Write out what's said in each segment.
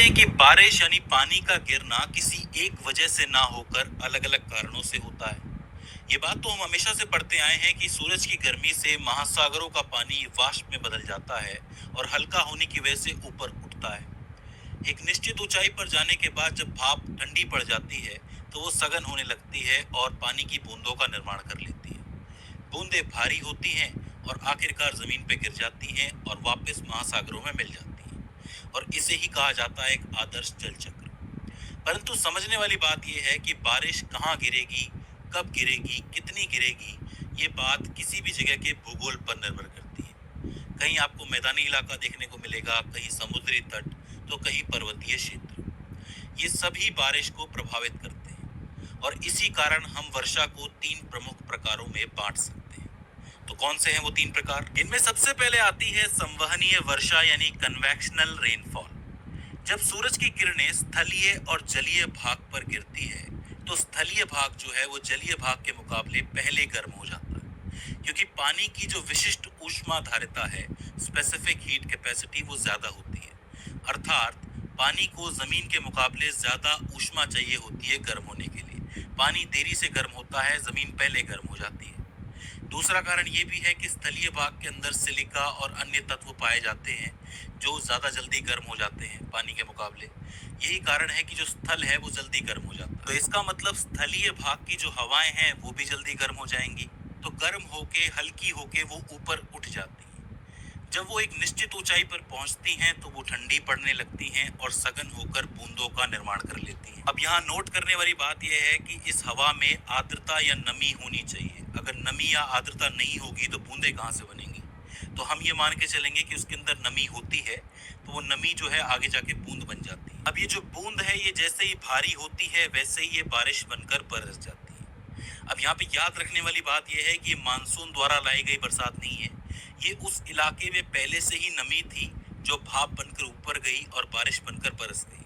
हैं कि बारिश यानी पानी का गिरना किसी एक वजह से ना होकर अलग-अलग कारणों से होता है। ये बात तो हम हमेशा से पढ़ते आए हैं कि सूरज की गर्मी से महासागरों का पानी वाष्प में बदल जाता है और हल्का होने की वजह से ऊपर उठता है। एक निश्चित ऊंचाई पर जाने के बाद जब भाप ठंडी पड़ जाती है, तो वो सघन होने लगती है और पानी की बूंदों का निर्माण कर लेती है। बूंदें भारी होती हैं और आखिरकार जमीन पर गिर जाती हैं और वापस महासागरों में मिल जाती हैं, और इसे ही कहा जाता है एक आदर्श जल चक्र। परंतु समझने वाली बात यह है कि बारिश कहाँ गिरेगी, कब गिरेगी, कितनी गिरेगी, ये बात किसी भी जगह के भूगोल पर निर्भर करती है। कहीं आपको मैदानी इलाका देखने को मिलेगा, कहीं समुद्री तट, तो कहीं पर्वतीय क्षेत्र। ये सभी बारिश को प्रभावित करते हैं और इसी कारण हम वर्षा को तीन प्रमुख प्रकारों में बांट सकते हैं। तो कौन से हैं वो तीन प्रकार? इनमें सबसे पहले आती है संवहनीय वर्षा यानी कन्वेक्शनल रेनफॉल। जब सूरज की किरणें स्थलीय और जलीय भाग पर गिरती है, तो स्थलीय भाग जो है वो जलीय भाग के मुकाबले पहले गर्म हो जाता है, क्योंकि पानी की जो विशिष्ट ऊष्मा धारिता है, स्पेसिफिक हीट कैपेसिटी, वो ज्यादा होती है। अर्थात पानी को जमीन के मुकाबले ज्यादा ऊष्मा चाहिए होती है गर्म होने के लिए। पानी देरी से गर्म होता है, जमीन पहले गर्म हो जाती है। दूसरा कारण ये भी है कि स्थलीय भाग के अंदर सिलिका और अन्य तत्व पाए जाते हैं जो ज्यादा जल्दी गर्म हो जाते हैं पानी के मुकाबले। यही कारण है कि जो स्थल है वो जल्दी गर्म हो जाता है। तो इसका मतलब स्थलीय भाग की जो हवाएं हैं वो भी जल्दी गर्म हो जाएंगी, तो गर्म होके हल्की होके वो ऊपर उठ जाती हैं। जब वो एक निश्चित ऊंचाई पर पहुंचती हैं तो वो ठंडी पड़ने लगती हैं और सघन होकर बूंदों का निर्माण कर लेती हैं। अब यहाँ नोट करने वाली बात यह है कि इस हवा में आर्द्रता या नमी होनी चाहिए। अगर नमी या आर्द्रता नहीं होगी तो बूंदें कहाँ से बनेंगी? तो हम ये मान के चलेंगे कि उसके अंदर नमी होती है, तो वो नमी जो है आगे जाके बूंद बन जाती है। अब ये जो बूंद है ये जैसे ही भारी होती है वैसे ही ये बारिश बनकर बरस जाती है। अब यहाँ पे याद रखने वाली बात यह है कि ये मानसून द्वारा लाई गई बरसात नहीं है। ये उस इलाके में पहले से ही नमी थी जो भाप बनकर ऊपर गई और बारिश बनकर बरस गई।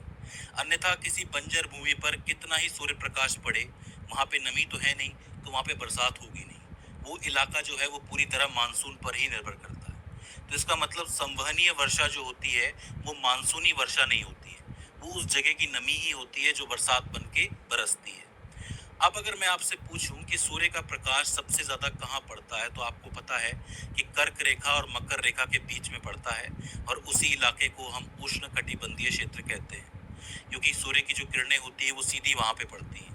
अन्यथा किसी बंजर भूमि पर कितना ही सूर्य प्रकाश पड़े, वहां पे नमी तो है नहीं, तो वहां पे बरसात होगी नहीं। वो इलाका जो है वो पूरी तरह मानसून पर ही निर्भर करता है। तो इसका मतलब संवहनीय वर्षा जो होती है वो मानसूनी वर्षा नहीं होती है, वो उस जगह की नमी ही होती है जो बरसात बन के बरसती है। अब अगर मैं आपसे पूछूं कि सूर्य का प्रकाश सबसे ज्यादा कहाँ पड़ता है, तो आपको पता है कि कर्क रेखा और मकर रेखा के बीच में पड़ता है, और उसी इलाके को हम उष्ण कटिबंधीय क्षेत्र कहते हैं, क्योंकि सूर्य की जो किरणें होती है वो सीधी वहां पे पड़ती हैं।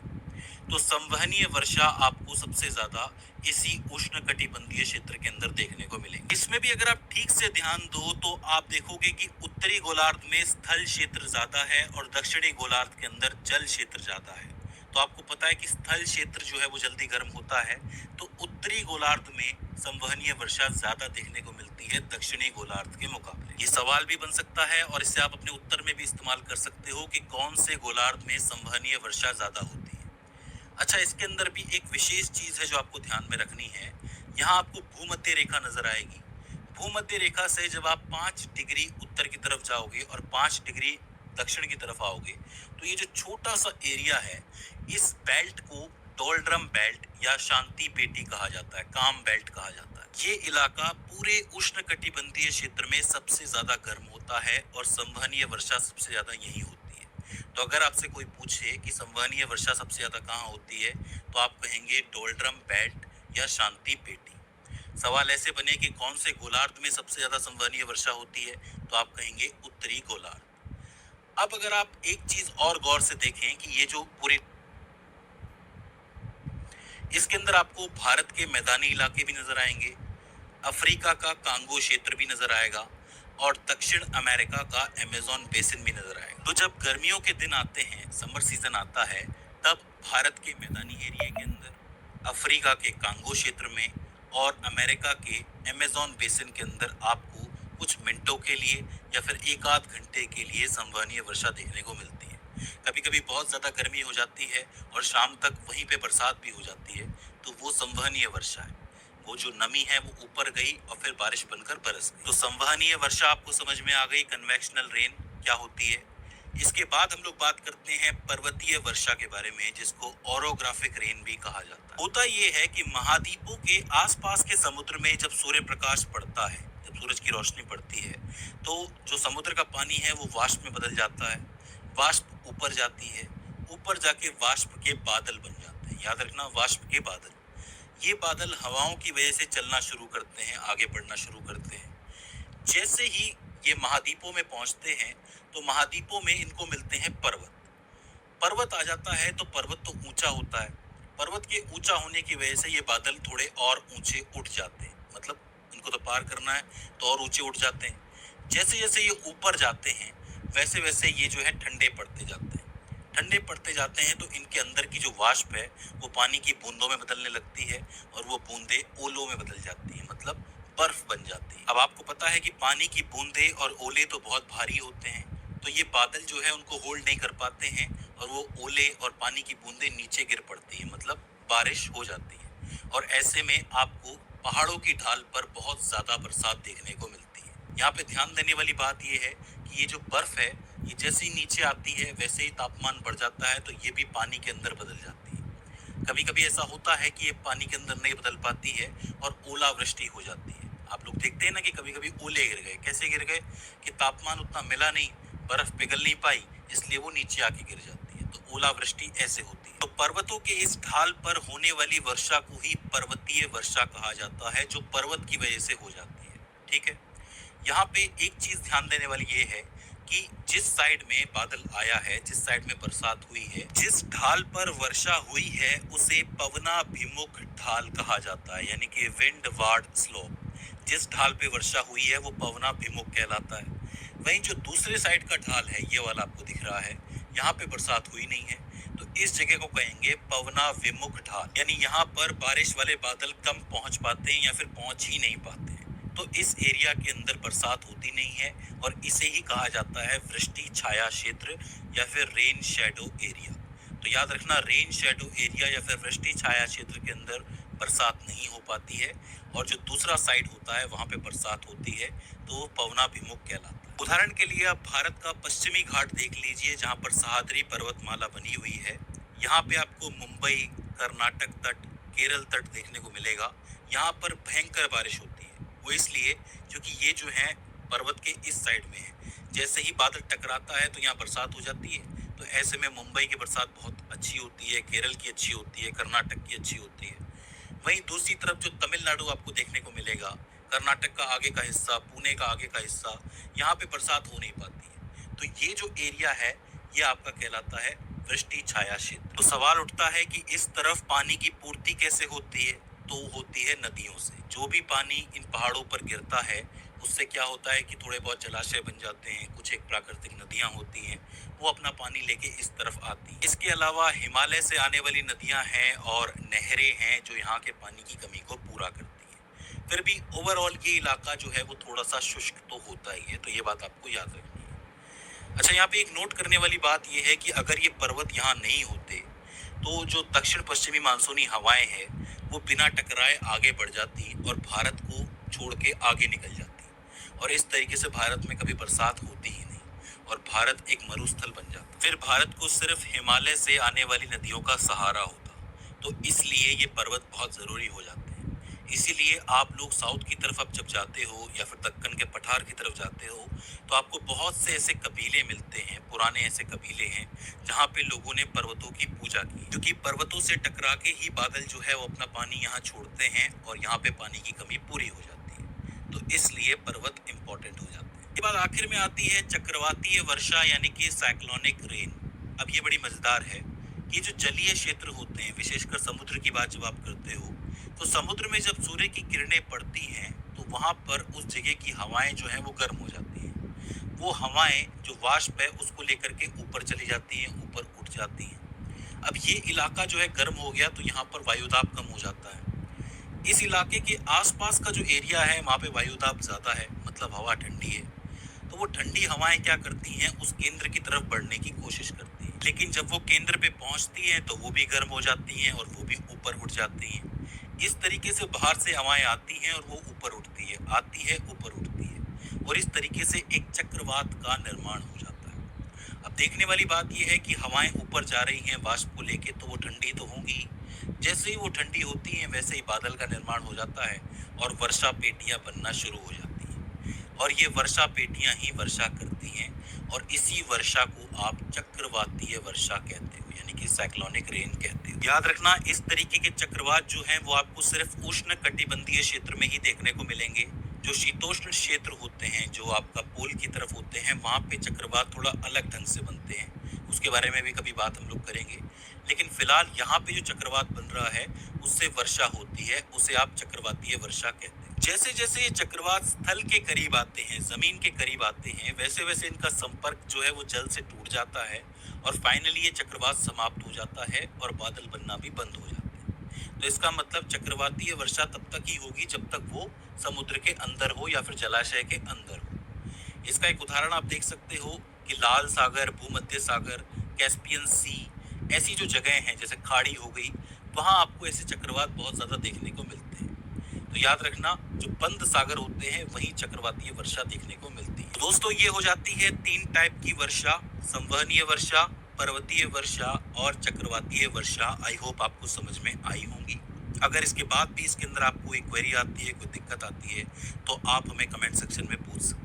तो संवहनीय वर्षा आपको सबसे ज्यादा इसी उष्ण कटिबंधीय क्षेत्र के अंदर देखने को मिलेगी। इसमें भी अगर आप ठीक से ध्यान दो तो आप देखोगे कि उत्तरी गोलार्ध में स्थल क्षेत्र ज्यादा है और दक्षिणी गोलार्ध के अंदर जल क्षेत्र ज्यादा है। तो आपको पता है कि स्थल क्षेत्र जो है वो जल्दी गर्म होता है, तो उत्तरी गोलार्ध में संवहनीय वर्षा ज्यादा देखने को मिलती है दक्षिणी गोलार्ध के मुकाबले। ये सवाल भी बन सकता है और इससे आप अपने उत्तर में भी इस्तेमाल कर सकते हो कि कौन से गोलार्ध में संवहनीय वर्षा ज्यादा होती है। अच्छा, इसके अंदर भी एक विशेष चीज है जो आपको ध्यान में रखनी है। यहाँ आपको भूमध्य रेखा नजर आएगी। भूमध्य रेखा से जब आप 5 डिग्री उत्तर की तरफ जाओगे और 5 डिग्री दक्षिण की तरफ आओगे, तो ये जो छोटा सा एरिया है, इस बेल्ट को डोल्ड्रम बेल्ट या शांति पेटी कहा जाता है, काम बेल्ट कहा जाता है। ये इलाका पूरे उष्ण कटिबंधीय क्षेत्र में सबसे ज्यादा गर्म होता है और संवहनीय वर्षा सबसे ज्यादा यही होती है। तो अगर आपसे कोई पूछे कि संवहनीय वर्षा सबसे ज्यादा कहाँ होती है, तो आप कहेंगे डोल्ड्रम बेल्ट या शांति पेटी। सवाल ऐसे बने कि कौन से गोलार्ध में सबसे ज्यादा संवहनीय वर्षा होती है, तो आप कहेंगे उत्तरी गोलार्ध। अब अगर आप एक चीज और गौर से देखें कि ये जो पूरे, इसके अंदर आपको भारत के मैदानी इलाके भी नजर आएंगे, अफ्रीका का कांगो क्षेत्र भी नजर आएगा और दक्षिण अमेरिका का अमेज़न बेसिन भी नजर आएगा। तो जब गर्मियों के दिन आते हैं, समर सीजन आता है, तब भारत के मैदानी एरिया के अंदर, अफ्रीका के कांगो क्षेत्र में और अमेरिका के अमेज़न बेसिन के अंदर आपको कुछ मिनटों के लिए या फिर एक आध घंटे के लिए संवहनीय वर्षा देखने को मिलती है। कभी कभी बहुत ज्यादा गर्मी हो जाती है और शाम तक वहीं पे बरसात भी हो जाती है, तो वो संवहनीय वर्षा है। वो जो नमी है वो ऊपर गई और फिर बारिश बनकर बरस गई। तो संवहनीय वर्षा आपको समझ में आ गई, कन्वेक्शनल रेन क्या होती है। इसके बाद हम लोग बात करते हैं पर्वतीय वर्षा के बारे में, जिसको ओरोग्राफिक रेन भी कहा जाता है। होता ये है कि महाद्वीपों के आसपास के समुद्र में जब सूर्य प्रकाश पड़ता है, जब सूरज की रोशनी पड़ती है, तो जो समुद्र का पानी है वो वाष्प में बदल जाता है वाष्प ऊपर जाती है, ऊपर जाके वाष्प के बादल बन जाते हैं। याद रखना, वाष्प के बादल। ये बादल हवाओं की वजह से चलना शुरू करते हैं, आगे बढ़ना शुरू करते हैं। जैसे ही ये महाद्वीपों में पहुंचते हैं तो महाद्वीपों में इनको मिलते हैं पर्वत। पर्वत आ जाता है तो पर्वत तो ऊंचा होता है। पर्वत के ऊंचा होने की वजह से ये बादल थोड़े और ऊंचे उठ जाते हैं, मतलब इनको तो पार करना है तो और ऊंचे उठ जाते हैं। जैसे जैसे ये ऊपर जाते हैं वैसे वैसे ये जो है ठंडे पड़ते जाते हैं। ठंडे पड़ते जाते हैं तो इनके अंदर की जो वाष्प है वो पानी की बूंदों में बदलने लगती है और वो बूंदे ओलों में बदल जाती है, मतलब बर्फ बन जाती है। अब आपको पता है कि पानी की बूंदे और ओले तो बहुत भारी होते हैं, तो ये बादल जो है उनको होल्ड नहीं कर पाते हैं और वो ओले और पानी की बूंदे नीचे गिर पड़ती है, मतलब बारिश हो जाती है। और ऐसे में आपको पहाड़ों की ढाल पर बहुत ज्यादा बरसात देखने को मिलती है। यहाँ पे ध्यान देने वाली बात ये है कि ये जो बर्फ है ये जैसे ही नीचे आती है वैसे ही तापमान बढ़ जाता है, तो ये भी पानी के अंदर बदल जाती है। कभी कभी ऐसा होता है कि ये पानी के अंदर नहीं बदल पाती है और ओलावृष्टि हो जाती है। आप लोग देखते हैं ना कि कभी कभी ओले गिर गए। कैसे गिर गए? कि तापमान उतना मिला नहीं, बर्फ पिघल नहीं पाई, इसलिए वो नीचे आके गिर जाती है। तो ओलावृष्टि ऐसे होती है। तो पर्वतों के इस ढाल पर होने वाली वर्षा को ही पर्वतीय वर्षा कहा जाता है, जो पर्वत की वजह से हो जाती है। ठीक है, यहाँ पे एक चीज ध्यान देने वाली ये है कि जिस साइड में बादल आया है, जिस साइड में बरसात हुई है, जिस ढाल पर वर्षा हुई है उसे पवनाभिमुख ढाल कहा जाता है, यानी कि विंड वार्ड स्लोप। जिस ढाल पे वर्षा हुई है वो पवनाभिमुख कहलाता है। वहीं जो दूसरे साइड का ढाल है, ये वाला आपको दिख रहा है, यहाँ पे बरसात हुई नहीं है, तो इस जगह को कहेंगे पवनाभिमुख ढाल, यानी यहाँ पर बारिश वाले बादल कम पहुंच पाते हैं या फिर पहुंच ही नहीं पाते हैं। तो इस एरिया के अंदर बरसात होती नहीं है और इसे ही कहा जाता है वृष्टि छाया क्षेत्र या फिर रेन शैडो एरिया। तो याद रखना, रेन शैडो एरिया या फिर वृष्टि छाया क्षेत्र के अंदर बरसात नहीं हो पाती है और जो दूसरा साइड होता है वहां पे बरसात होती है, तो वो पवनाभिमुख कहलाता है। उदाहरण के लिए आप भारत का पश्चिमी घाट देख लीजिए, जहाँ पर सह्याद्री पर्वतमाला बनी हुई है। यहाँ पे आपको मुंबई, कर्नाटक तट, केरल तट देखने को मिलेगा। यहाँ पर भयंकर बारिश होती है। वो इसलिए क्योंकि ये जो है पर्वत के इस साइड में है। जैसे ही बादल टकराता है तो यहाँ बरसात हो जाती है। तो ऐसे में मुंबई की बरसात बहुत अच्छी होती है, केरल की अच्छी होती है, कर्नाटक की अच्छी होती है। वहीं दूसरी तरफ जो तमिलनाडु आपको देखने को मिलेगा, कर्नाटक का आगे का हिस्सा, पुणे का आगे का हिस्सा, यहाँ पे बरसात हो नहीं पाती है। तो ये जो एरिया है ये आपका कहलाता है वृष्टि छाया क्षेत्र। तो सवाल उठता है कि इस तरफ पानी की पूर्ति कैसे होती है? तो होती है नदियों से। जो भी पानी इन पहाड़ों पर गिरता है उससे क्या होता है कि थोड़े बहुत जलाशय बन जाते हैं, कुछ एक प्राकृतिक नदियां होती हैं, वो अपना पानी लेके इस तरफ आती हैं। इसके अलावा हिमालय से आने वाली नदियां हैं और नहरें हैं जो यहाँ के पानी की कमी को पूरा करती हैं। फिर भी ओवरऑल ये इलाका जो है वो थोड़ा सा शुष्क तो होता ही है, तो ये बात आपको याद रखनी है। अच्छा, यहाँ पे एक नोट करने वाली बात ये है कि अगर ये पर्वत यहाँ नहीं होते तो जो दक्षिण पश्चिमी मानसूनी हवाएं हैं वो बिना टकराए आगे बढ़ जाती और भारत को छोड़ के आगे निकल जाती और इस तरीके से भारत में कभी बरसात होती ही नहीं और भारत एक मरुस्थल बन जाता। फिर भारत को सिर्फ हिमालय से आने वाली नदियों का सहारा होता। तो इसलिए ये पर्वत बहुत जरूरी हो जाते हैं। इसीलिए आप लोग साउथ की तरफ अब जब जाते हो या फिर दक्कन के पठार की तरफ जाते हो तो आपको बहुत से ऐसे कबीले मिलते हैं, पुराने ऐसे कबीले हैं जहाँ पे लोगों ने पर्वतों की पूजा की, क्योंकि पर्वतों से टकरा के ही बादल जो है वो अपना पानी यहाँ छोड़ते हैं और यहाँ पे पानी की कमी पूरी हो जाती है। तो इसलिए पर्वत इंपॉर्टेंट हो जाते हैं। इसके बाद आखिर में आती है चक्रवातीय वर्षा, यानी कि साइक्लोनिक रेन। अब ये बड़ी मजेदार है कि जो जलीय क्षेत्र होते हैं, विशेषकर समुद्र की बात जब आप करते हो, तो समुद्र में जब सूर्य की किरणें पड़ती हैं तो वहां पर उस जगह की हवाएं जो है वो गर्म हो जाती हैं। वो हवाएं जो वाष्प है उसको लेकर के ऊपर चली जाती हैं, ऊपर उठ जाती हैं। अब ये इलाका जो है गर्म हो गया तो यहाँ पर वायुदाब कम हो जाता है। इस इलाके के आसपास का जो एरिया है वहां पे वायुदाब ज्यादा है, मतलब हवा ठंडी है। तो वो ठंडी हवाएं क्या करती हैं, उस केंद्र की तरफ बढ़ने की कोशिश करती हैं। लेकिन जब वो केंद्र पे पहुंचती हैं तो वो भी गर्म हो जाती हैं और वो भी ऊपर उठ जाती हैं। इस तरीके से बाहर से हवाएं आती हैं और वो ऊपर उठती है, आती है, ऊपर उठती है, और इस तरीके से एक चक्रवात का निर्माण हो जाता है। अब देखने वाली बात यह है कि हवाएं ऊपर जा रही हैं वाष्प को लेके, तो वो ठंडी तो होंगी। जैसे ही वो ठंडी होती हैं वैसे ही बादल का निर्माण हो जाता है और वर्षा पेटियां बनना शुरू हो जाती हैं और ये वर्षा पेटियां ही वर्षा करती हैं और इसी वर्षा को आप चक्रवातीय वर्षा कहते हो, यानी कि साइक्लोनिक रेन कहते हो। याद रखना, इस तरीके के चक्रवात जो हैं वो आपको सिर्फ उष्ण कटिबंधीय क्षेत्र में ही देखने को मिलेंगे। जो शीतोष्ण क्षेत्र होते हैं, जो आपका पोल की तरफ होते हैं, वहां पे चक्रवात थोड़ा अलग ढंग से बनते हैं। उसके बारे में भी कभी बात हम लोग करेंगे। लेकिन फिलहाल यहाँ पे जो चक्रवात बन रहा है उससे वर्षा होती है, उसे आप चक्रवातीय वर्षा कहते हैं। जैसे जैसे ये चक्रवात स्थल के करीब आते हैं, जमीन के करीब आते हैं, वैसे वैसे इनका संपर्क जो है वो जल से टूट जाता है और फाइनली ये चक्रवात समाप्त हो जाता है और बादल बनना भी बंद हो जाते हैं। तो इसका मतलब चक्रवातीय वर्षा तब तक ही होगी जब तक वो समुद्र के अंदर हो या फिर जलाशय के अंदर हो। इसका एक उदाहरण आप देख सकते हो कि लाल सागर, भूमध्य सागर, कैस्पियन सी, ऐसी जो जगह हैं जैसे खाड़ी हो गई, वहां आपको ऐसे चक्रवात बहुत ज्यादा देखने को मिलते हैं। तो याद रखना, जो बंद सागर होते हैं वहीं चक्रवातीय वर्षा देखने को मिलती है। तो दोस्तों, ये हो जाती है 3 टाइप की वर्षा: संवहनीय वर्षा, पर्वतीय वर्षा और चक्रवातीय वर्षा। आई होप आपको समझ में आई होंगी। अगर इसके बाद भी इसके अंदर आपको कोई क्वेरी आती है, कोई दिक्कत आती है, तो आप हमें कमेंट सेक्शन में पूछ सकते हैं।